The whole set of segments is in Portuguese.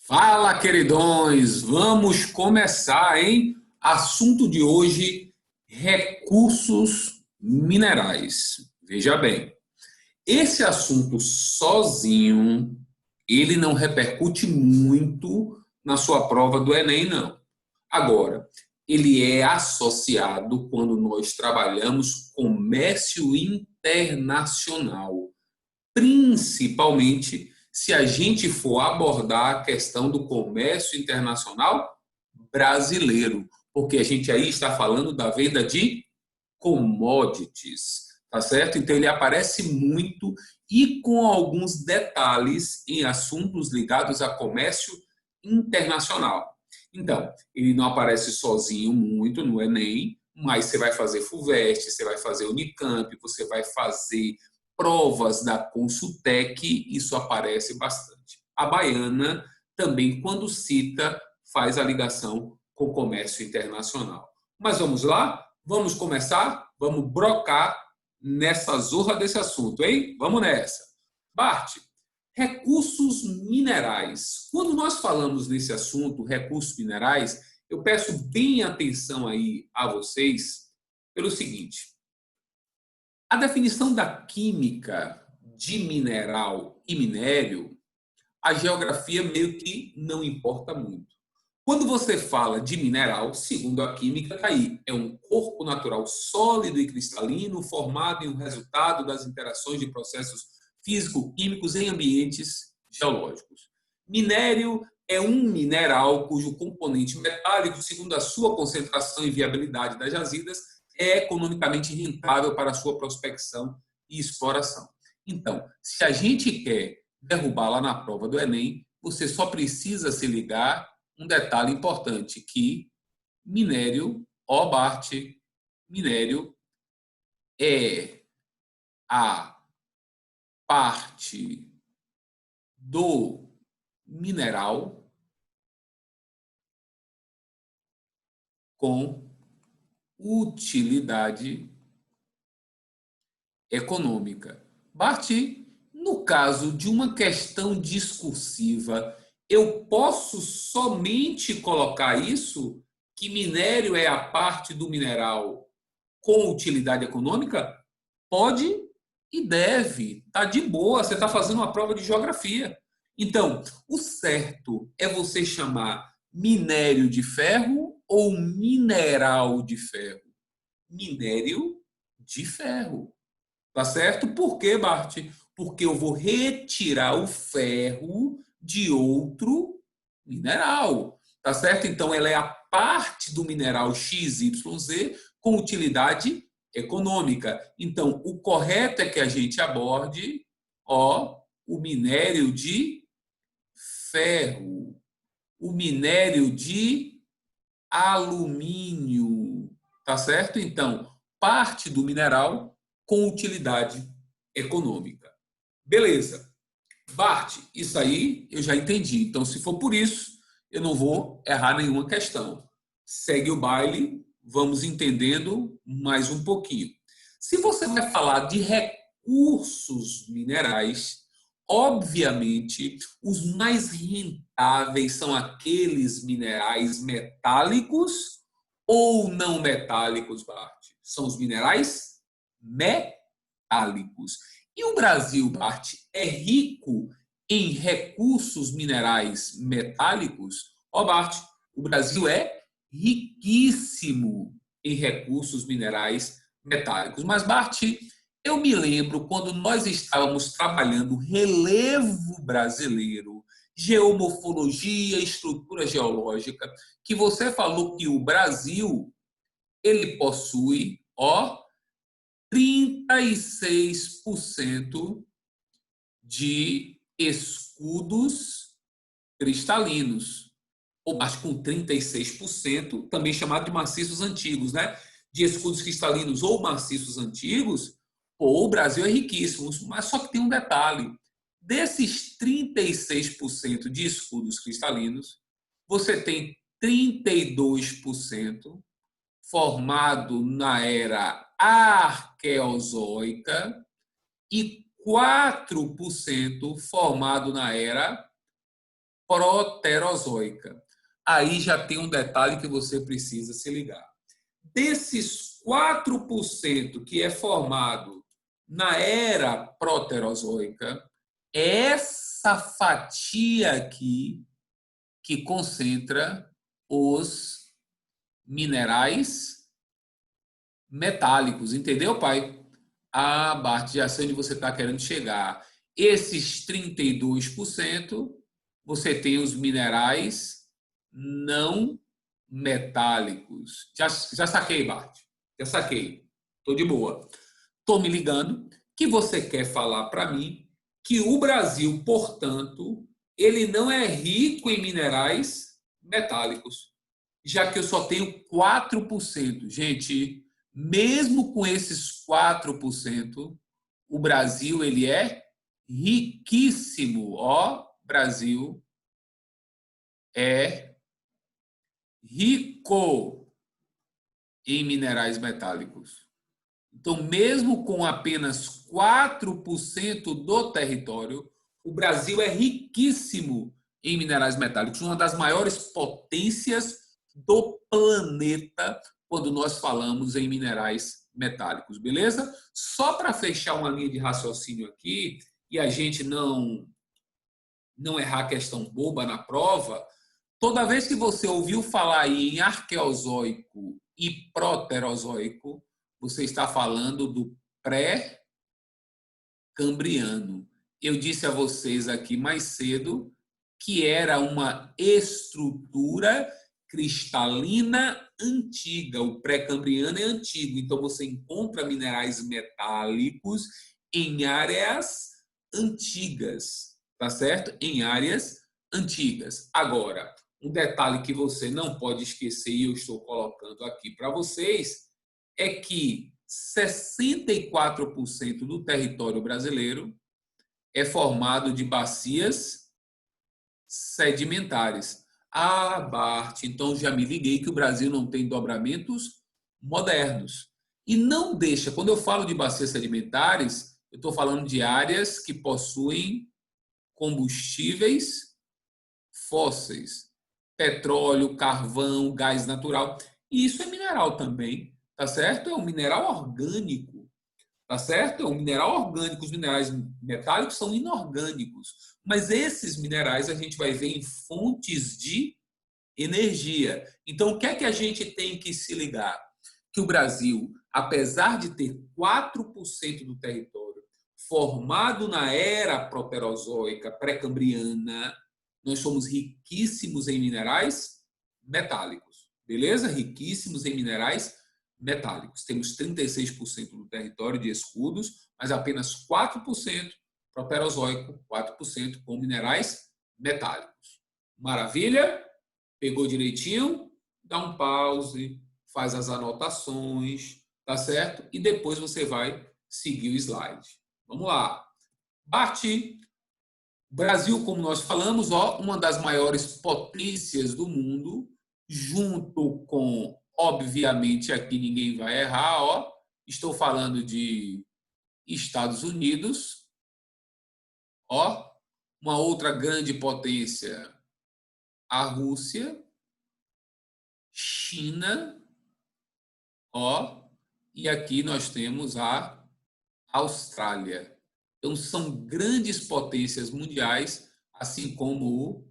Fala, queridões! Vamos começar, hein? Assunto de hoje: recursos minerais. Veja bem, esse assunto sozinho, ele não repercute muito na sua prova do Enem, não. Agora, ele é associado quando nós trabalhamos comércio internacional, principalmente se a gente for abordar a questão do comércio internacional brasileiro, porque a gente aí está falando da venda de commodities, tá certo? Então ele aparece muito e com alguns detalhes em assuntos ligados a comércio internacional. Então, ele não aparece sozinho muito no Enem, mas você vai fazer FUVEST, você vai fazer Unicamp, você vai fazer provas da Consultec, isso aparece bastante. A baiana também, quando cita, faz a ligação com o comércio internacional. Mas vamos lá? Vamos começar? Vamos brocar nessa zorra desse assunto, hein? Vamos nessa. Bart, recursos minerais. Quando nós falamos nesse assunto, recursos minerais, eu peço bem atenção aí a vocês pelo seguinte: a definição da química de mineral e minério, a geografia meio que não importa muito. Quando você fala de mineral, segundo a química, tá aí, é um corpo natural sólido e cristalino formado em um resultado das interações de processos físico-químicos em ambientes geológicos. Minério é um mineral cujo componente metálico, segundo a sua concentração e viabilidade das jazidas, é economicamente rentável para a sua prospecção e exploração. Então, se a gente quer derrubar lá na prova do Enem, você só precisa se ligar um detalhe importante, que minério, ó Bart, minério é a parte do mineral com utilidade econômica. Bart, no caso de uma questão discursiva, eu posso somente colocar isso, que minério é a parte do mineral com utilidade econômica? Pode e deve. Tá de boa, você está fazendo uma prova de geografia. Então, o certo é você chamar minério de ferro ou mineral de ferro? Minério de ferro. Tá certo? Por quê, Bart? Porque eu vou retirar o ferro de outro mineral. Tá certo? Então, ela é a parte do mineral XYZ com utilidade econômica. Então, o correto é que a gente aborde, o minério de ferro, o minério de alumínio, tá certo? Então, parte do mineral com utilidade econômica. Beleza. Bart, isso aí eu já entendi. Então, se for por isso, eu não vou errar nenhuma questão. Segue o baile, vamos entendendo mais um pouquinho. Se você vai falar de recursos minerais, obviamente, os mais rentáveis são aqueles minerais metálicos ou não metálicos, Bart? São os minerais metálicos. E o Brasil, Bart, é rico em recursos minerais metálicos? Bart, o Brasil é riquíssimo em recursos minerais metálicos. Mas, Bart, eu me lembro quando nós estávamos trabalhando relevo brasileiro, geomorfologia, estrutura geológica, que você falou que o Brasil ele possui, 36% de escudos cristalinos, ou mais com 36%, também chamado de maciços antigos, né? De escudos cristalinos ou maciços antigos, o Brasil é riquíssimo, mas só que tem um detalhe. Desses 36% de escudos cristalinos, você tem 32% formado na era arqueozoica e 4% formado na era proterozoica. Aí já tem um detalhe que você precisa se ligar. Desses 4% que é formado na era proterozoica, essa fatia aqui que concentra os minerais metálicos. Entendeu, pai? Ah, Bart, já sei onde você está querendo chegar. Esses 32%, você tem os minerais não metálicos. Já saquei, Bart. Já saquei. Estou de boa. Estou me ligando que você quer falar para mim que o Brasil, portanto, ele não é rico em minerais metálicos, já que eu só tenho 4%. Gente, mesmo com esses 4%, o Brasil ele é riquíssimo. Ó, Brasil é rico em minerais metálicos. Então, mesmo com apenas 4% do território, o Brasil é riquíssimo em minerais metálicos, uma das maiores potências do planeta quando nós falamos em minerais metálicos, beleza? Só para fechar uma linha de raciocínio aqui e a gente não errar questão boba na prova, toda vez que você ouviu falar em arqueozoico e proterozoico, você está falando do pré-cambriano. Eu disse a vocês aqui mais cedo que era uma estrutura cristalina antiga. O pré-cambriano é antigo, então você encontra minerais metálicos em áreas antigas, tá certo? Em áreas antigas. Agora, um detalhe que você não pode esquecer e eu estou colocando aqui para vocês é que 64% do território brasileiro é formado de bacias sedimentares. Ah, Bart, então já me liguei que o Brasil não tem dobramentos modernos. E não deixa, quando eu falo de bacias sedimentares, eu estou falando de áreas que possuem combustíveis fósseis, petróleo, carvão, gás natural. E isso é mineral também, tá certo? É um mineral orgânico, tá certo? É um mineral orgânico. Os minerais metálicos são inorgânicos, mas esses minerais a gente vai ver em fontes de energia. Então, o que é que a gente tem que se ligar? Que o Brasil, apesar de ter 4% do território formado na era proterozoica pré-cambriana, nós somos riquíssimos em minerais metálicos, beleza? Riquíssimos em minerais metálicos. Temos 36% do território de escudos, mas apenas 4% proterozoico, 4% com minerais metálicos. Maravilha? Pegou direitinho? Dá um pause, faz as anotações, tá certo? E depois você vai seguir o slide. Vamos lá. Bate. Brasil, como nós falamos, ó, uma das maiores potências do mundo, junto com, obviamente, aqui ninguém vai errar, ó, estou falando de Estados Unidos, ó, uma outra grande potência, a Rússia, China, ó, e aqui nós temos a Austrália. Então, são grandes potências mundiais, assim como o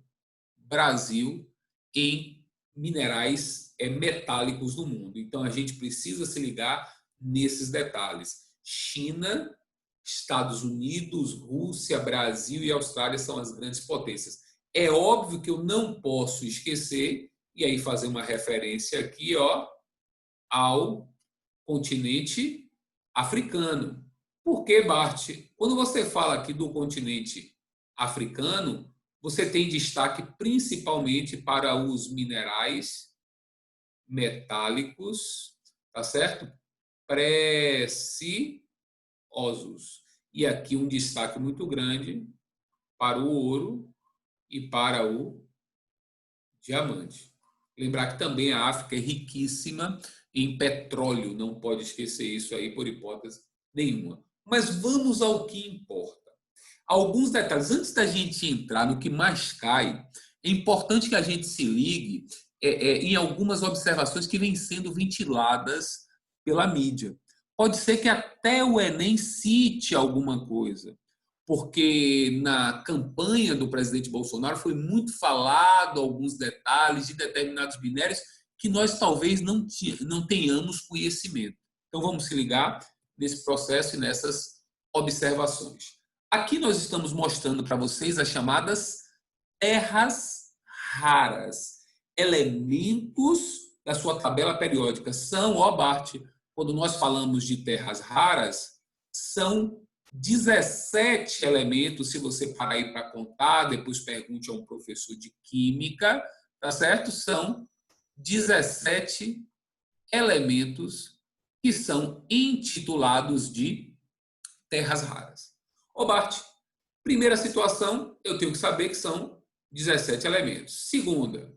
Brasil em minerais metálicos do mundo. Então, a gente precisa se ligar nesses detalhes. China, Estados Unidos, Rússia, Brasil e Austrália são as grandes potências. É óbvio que eu não posso esquecer, e aí fazer uma referência aqui, ó, ao continente africano. Por que, Bart? Quando você fala aqui do continente africano, você tem destaque principalmente para os minerais metálicos, tá certo? Preciosos. E aqui um destaque muito grande para o ouro e para o diamante. Lembrar que também a África é riquíssima em petróleo, não pode esquecer isso aí por hipótese nenhuma. Mas vamos ao que importa. Alguns detalhes. Antes da gente entrar no que mais cai, é importante que a gente se ligue em algumas observações que vêm sendo ventiladas pela mídia. Pode ser que até o Enem cite alguma coisa, porque na campanha do presidente Bolsonaro foi muito falado alguns detalhes de determinados minérios que nós talvez não tenhamos conhecimento. Então vamos se ligar nesse processo e nessas observações. Aqui nós estamos mostrando para vocês as chamadas terras raras, elementos da sua tabela periódica. São, ó Bart, quando nós falamos de terras raras, são 17 elementos, se você parar aí para contar, depois pergunte a um professor de química, tá certo? São 17 elementos que são intitulados de terras raras. Ô Bart, primeira situação, eu tenho que saber que são 17 elementos. Segunda,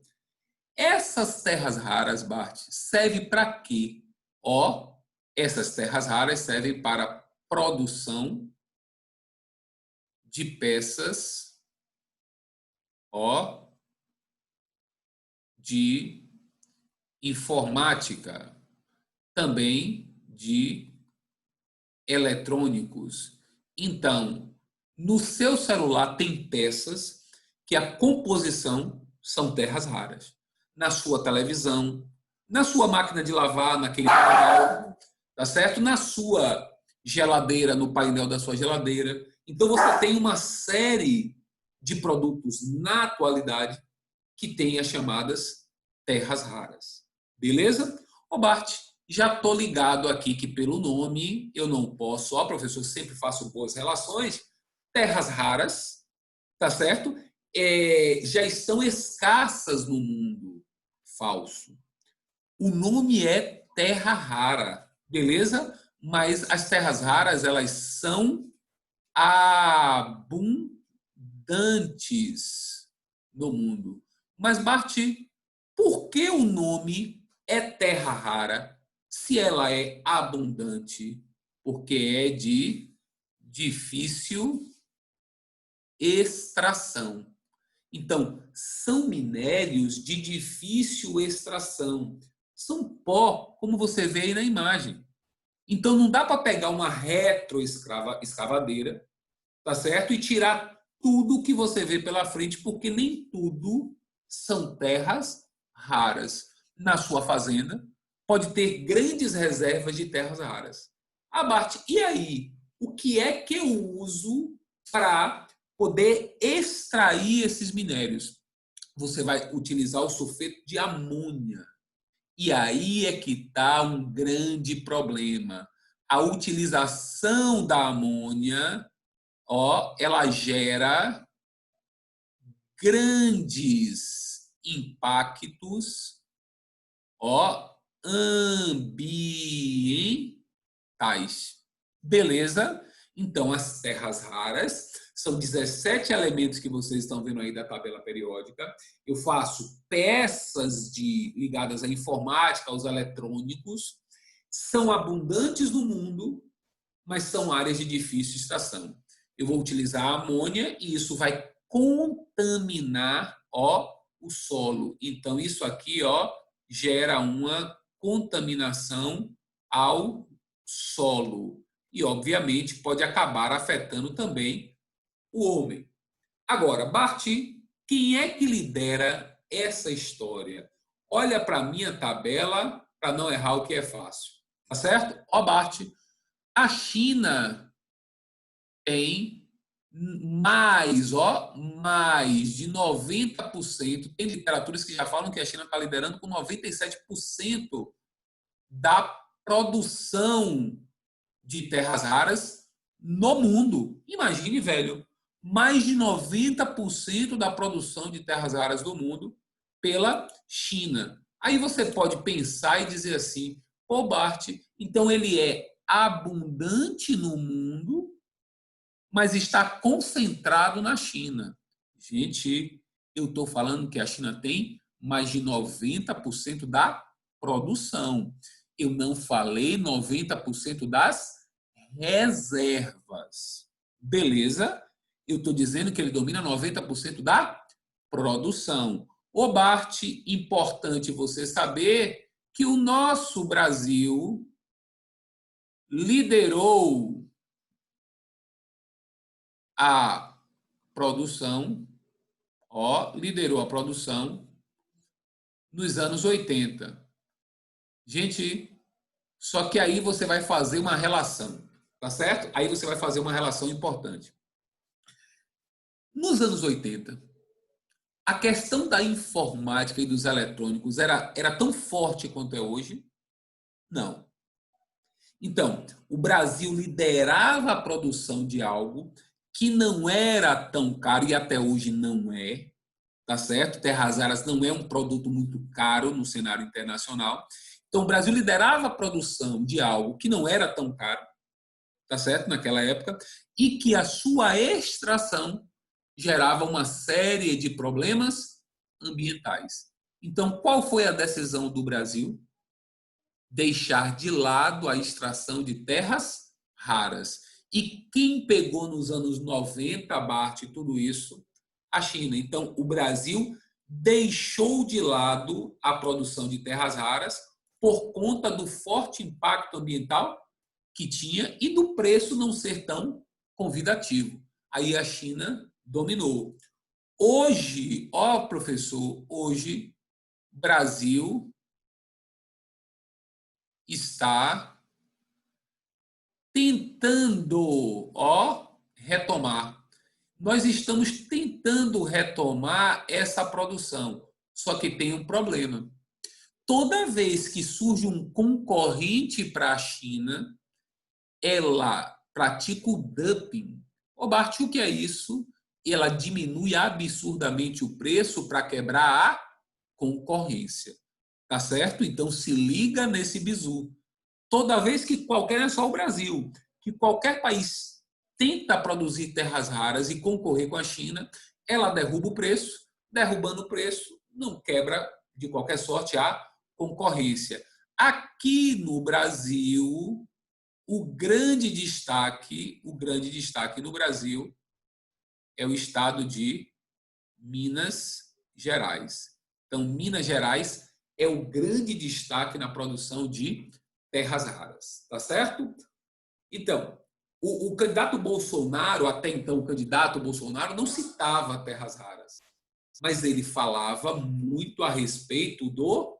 essas terras raras, Bart, servem para quê? Ó, essas terras raras servem para produção de peças, ó, de informática, também de eletrônicos. Então, no seu celular tem peças que a composição são terras raras. Na sua televisão, na sua máquina de lavar, naquele painel, tá certo? Na sua geladeira, no painel da sua geladeira. Então, você tem uma série de produtos na atualidade que tem as chamadas terras raras. Beleza? Ô Bart, já estou ligado aqui que pelo nome eu não posso, ó professor, sempre faço boas relações, terras raras, tá certo? Já estão escassas no mundo. Falso. O nome é terra rara, beleza? Mas as terras raras, elas são abundantes no mundo. Mas, Bart, por que o nome é terra rara se ela é abundante? Porque é de difícil extração. Então, são minérios de difícil extração. São pó, como você vê aí na imagem. Então, não dá para pegar uma retroescavadeira, tá certo? E tirar tudo que você vê pela frente, porque nem tudo são terras raras. Na sua fazenda, pode ter grandes reservas de terras raras. Ah, Bart, e aí? O que é que eu uso para poder extrair esses minérios? Você vai utilizar o sulfeto de amônia. E aí é que está um grande problema. A utilização da amônia, ó, ela gera grandes impactos, ó, ambientais. Beleza? Então, as terras raras são 17 elementos que vocês estão vendo aí da tabela periódica. Eu faço peças ligadas à informática, aos eletrônicos. São abundantes no mundo, mas são áreas de difícil extração. Eu vou utilizar a amônia e isso vai contaminar, ó, o solo. Então, isso aqui, ó, gera uma contaminação ao solo. E, obviamente, pode acabar afetando também o homem. Agora, Bart, quem é que lidera essa história? Olha para a minha tabela para não errar o que é fácil. Tá certo? Ó, Bart, a China tem mais de 90%. Tem literaturas que já falam que a China está liderando com 97% da produção de terras raras no mundo. Imagine, velho, mais de 90% da produção de terras raras do mundo pela China. Aí você pode pensar e dizer assim, pô, Bart, então ele é abundante no mundo, mas está concentrado na China. Gente, eu estou falando que a China tem mais de 90% da produção. Eu não falei 90% das reservas. Beleza? Eu estou dizendo que ele domina 90% da produção. Ô Bart, importante você saber que o nosso Brasil liderou a produção, liderou a produção nos anos 80. Gente, só que aí você vai fazer uma relação, tá certo? Aí você vai fazer uma relação importante. Nos anos 80, a questão da informática e dos eletrônicos era tão forte quanto é hoje? Não. Então, o Brasil liderava a produção de algo que não era tão caro, e até hoje não é, tá certo? Terras raras não é um produto muito caro no cenário internacional. Então, o Brasil liderava a produção de algo que não era tão caro, tá certo? Naquela época, e que a sua extração gerava uma série de problemas ambientais. Então, qual foi a decisão do Brasil? Deixar de lado a extração de terras raras. E quem pegou nos anos 90, Bart, tudo isso? A China. Então, o Brasil deixou de lado a produção de terras raras por conta do forte impacto ambiental que tinha e do preço não ser tão convidativo. Aí a China dominou. Hoje, professor, hoje, Brasil está tentando, retomar. Nós estamos tentando retomar essa produção, só que tem um problema. Toda vez que surge um concorrente para a China, ela pratica o dumping. Bart, o que é isso? Ela diminui absurdamente o preço para quebrar a concorrência. Tá certo? Então se liga nesse bizu. Toda vez que não é só o Brasil, que qualquer país tenta produzir terras raras e concorrer com a China, ela derruba o preço, derrubando o preço, não quebra de qualquer sorte a concorrência. Aqui no Brasil, o grande destaque no Brasil é o estado de Minas Gerais. Então, Minas Gerais é o grande destaque na produção de terras raras, tá certo? Então, o candidato Bolsonaro, até então o candidato Bolsonaro, não citava terras raras, mas ele falava muito a respeito do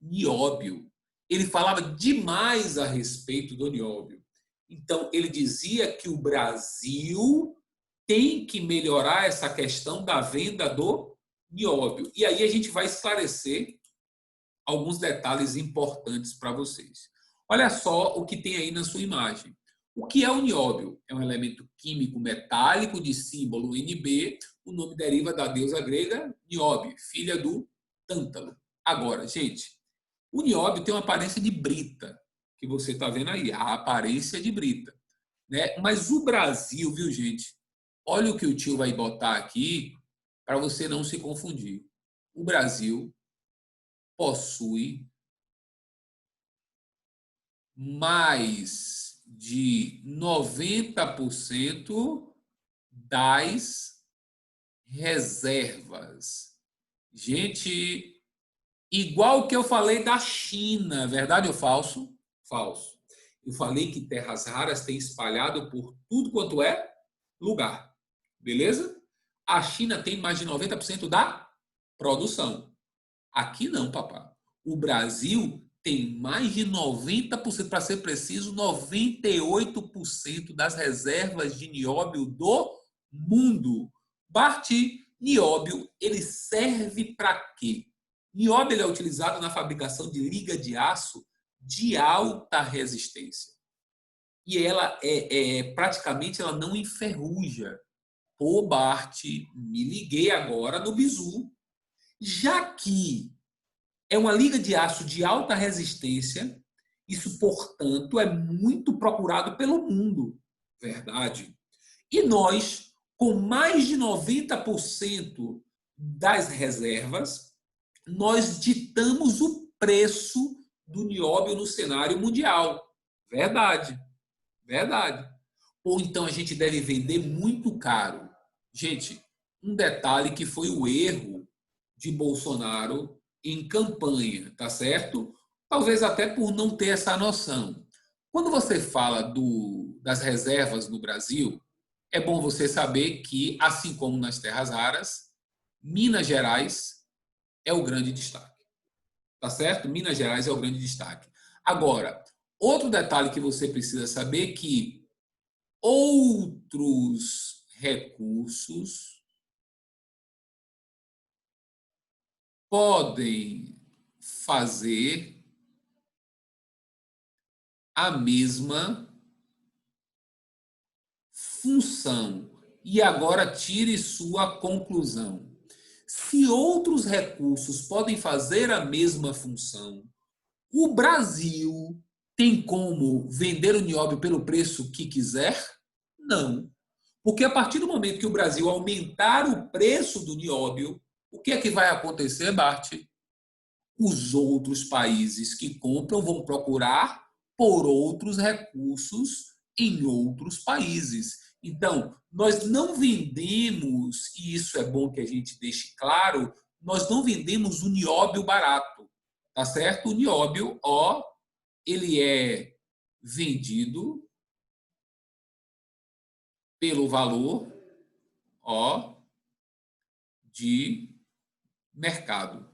nióbio. Ele falava demais a respeito do nióbio. Então, ele dizia que o Brasil tem que melhorar essa questão da venda do nióbio. E aí a gente vai esclarecer alguns detalhes importantes para vocês. Olha só o que tem aí na sua imagem. O que é o nióbio? É um elemento químico metálico de símbolo Nb. O nome deriva da deusa grega Niobe, filha do Tântalo. Agora, gente, o nióbio tem uma aparência de brita, que você está vendo aí, a aparência de brita, né? Mas o Brasil, viu, gente? Olha o que o tio vai botar aqui para você não se confundir. O Brasil possui mais de 90% das reservas. Gente, igual que eu falei da China, verdade ou falso? Falso. Eu falei que terras raras têm espalhado por tudo quanto é lugar. Beleza? A China tem mais de 90% da produção. Aqui não, papá. O Brasil tem mais de 90%, para ser preciso, 98% das reservas de nióbio do mundo. Bart, nióbio, ele serve para quê? Nióbio ele é utilizado na fabricação de liga de aço de alta resistência. E ela praticamente ela não enferruja. Pô, Bart, me liguei agora no bizu. Já que é uma liga de aço de alta resistência, isso, portanto, é muito procurado pelo mundo. Verdade. E nós, com mais de 90% das reservas, nós ditamos o preço do nióbio no cenário mundial. Verdade. Verdade. Ou então a gente deve vender muito caro. Gente, um detalhe que foi o erro de Bolsonaro em campanha, tá certo? Talvez até por não ter essa noção. Quando você fala das reservas no Brasil, é bom você saber que, assim como nas terras raras, Minas Gerais é o grande destaque. Tá certo? Minas Gerais é o grande destaque. Agora, outro detalhe que você precisa saber é que outros recursos podem fazer a mesma função. E agora tire sua conclusão. Se outros recursos podem fazer a mesma função, o Brasil tem como vender o nióbio pelo preço que quiser? Não. Porque a partir do momento que o Brasil aumentar o preço do nióbio, o que é que vai acontecer, Bart? Os outros países que compram vão procurar por outros recursos em outros países. Então, nós não vendemos, e isso é bom que a gente deixe claro, nós não vendemos o nióbio barato, tá certo? O nióbio, ó, ele é vendido pelo valor, ó, de mercado.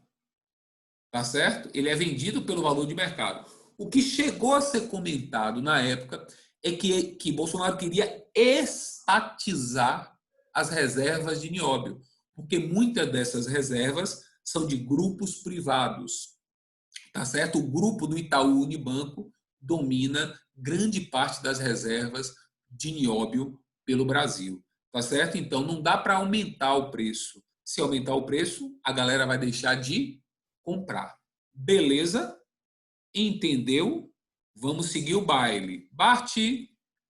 Tá certo? Ele é vendido pelo valor de mercado. O que chegou a ser comentado na época é que Bolsonaro queria estatizar as reservas de nióbio, porque muitas dessas reservas são de grupos privados. Tá certo? O grupo do Itaú Unibanco domina grande parte das reservas de nióbio pelo Brasil. Tá certo? Então não dá para aumentar o preço. Se aumentar o preço, a galera vai deixar de comprar. Beleza? Entendeu? Vamos seguir o baile. Bart,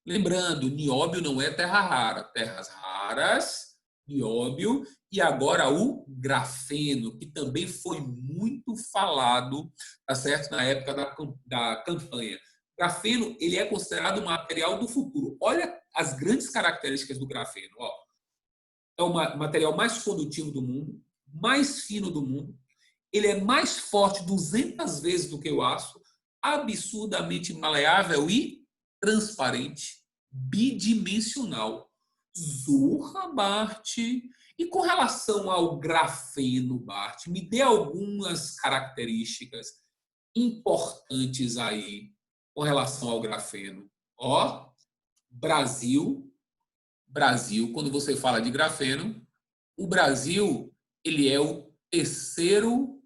lembrando, nióbio não é terra rara. Terras raras, nióbio e agora o grafeno, que também foi muito falado, tá certo, na época da campanha. Grafeno, ele é considerado um material do futuro. Olha as grandes características do grafeno. Ó, é o material mais condutivo do mundo, mais fino do mundo. Ele é mais forte 200 vezes do que o aço, absurdamente maleável e transparente, bidimensional. Zorra, Bart. E com relação ao grafeno, Bart, me dê algumas características importantes aí com relação ao grafeno. Ó, Brasil, quando você fala de grafeno, o Brasil, ele é o terceiro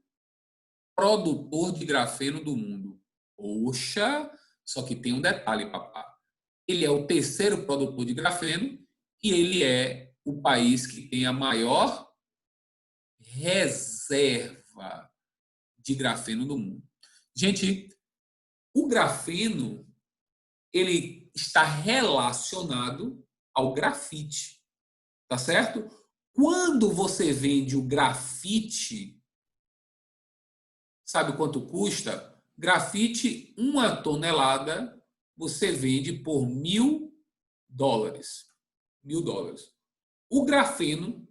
produtor de grafeno do mundo. Poxa, só que tem um detalhe, papá. Ele é o terceiro produtor de grafeno e ele é o país que tem a maior reserva de grafeno do mundo. Gente, o grafeno, ele está relacionado ao grafite, tá certo? Quando você vende o grafite, sabe quanto custa? Grafite, 1 tonelada, você vende por $1.000. $1.000. O grafeno,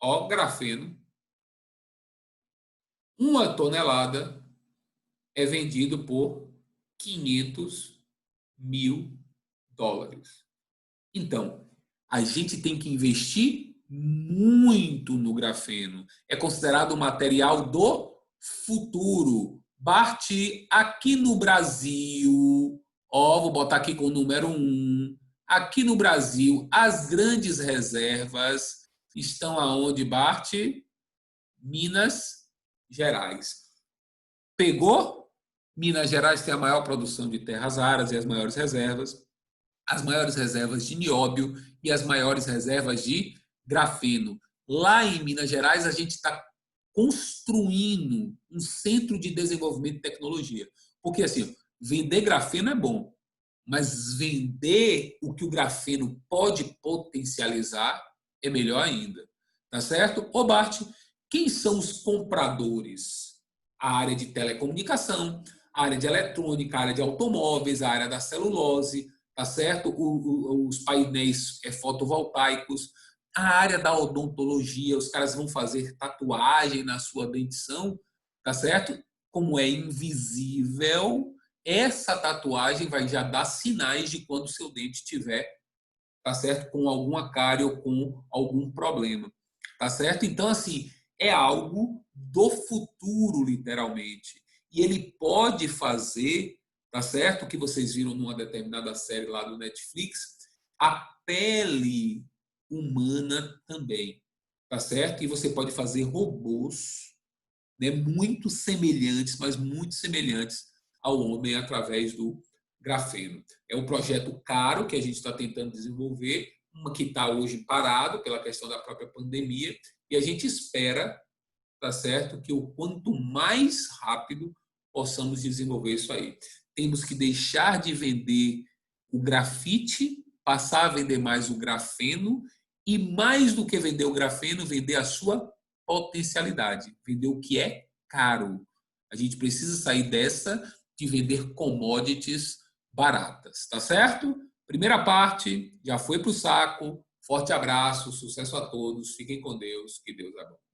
ó, grafeno, 1 tonelada é vendido por $500.000. Então, a gente tem que investir muito no grafeno. É considerado um material do futuro. Bart, aqui no Brasil, ó, vou botar aqui com o número 1. Aqui no Brasil, as grandes reservas estão aonde, Bart? Minas Gerais. Pegou? Minas Gerais tem a maior produção de terras raras e as maiores reservas de nióbio e as maiores reservas de grafeno. Lá em Minas Gerais, a gente está construindo um centro de desenvolvimento de tecnologia. Porque, assim, vender grafeno é bom, mas vender o que o grafeno pode potencializar é melhor ainda. Tá certo? Ô, Bart, quem são os compradores? A área de telecomunicação, a área de eletrônica, a área de automóveis, a área da celulose, tá certo? Os painéis fotovoltaicos, A área da odontologia, os caras vão fazer tatuagem na sua dentição, tá certo? Como é invisível, essa tatuagem vai já dar sinais de quando o seu dente tiver, tá certo? Com alguma cárie ou com algum problema, tá certo? Então, assim, é algo do futuro, literalmente. E ele pode fazer, tá certo? O que vocês viram numa determinada série lá do Netflix, a pele humana também, tá certo? E você pode fazer robôs, né, muito semelhantes, mas muito semelhantes ao homem através do grafeno. É um projeto caro que a gente está tentando desenvolver, uma que está hoje parado pela questão da própria pandemia, e a gente espera, tá certo, que o quanto mais rápido possamos desenvolver isso aí. Temos que deixar de vender o grafite, passar a vender mais o grafeno e, mais do que vender o grafeno, vender a sua potencialidade, vender o que é caro. A gente precisa sair dessa de vender commodities baratas, tá certo? Primeira parte já foi para o saco. Forte abraço, sucesso a todos, fiquem com Deus, que Deus abençoe.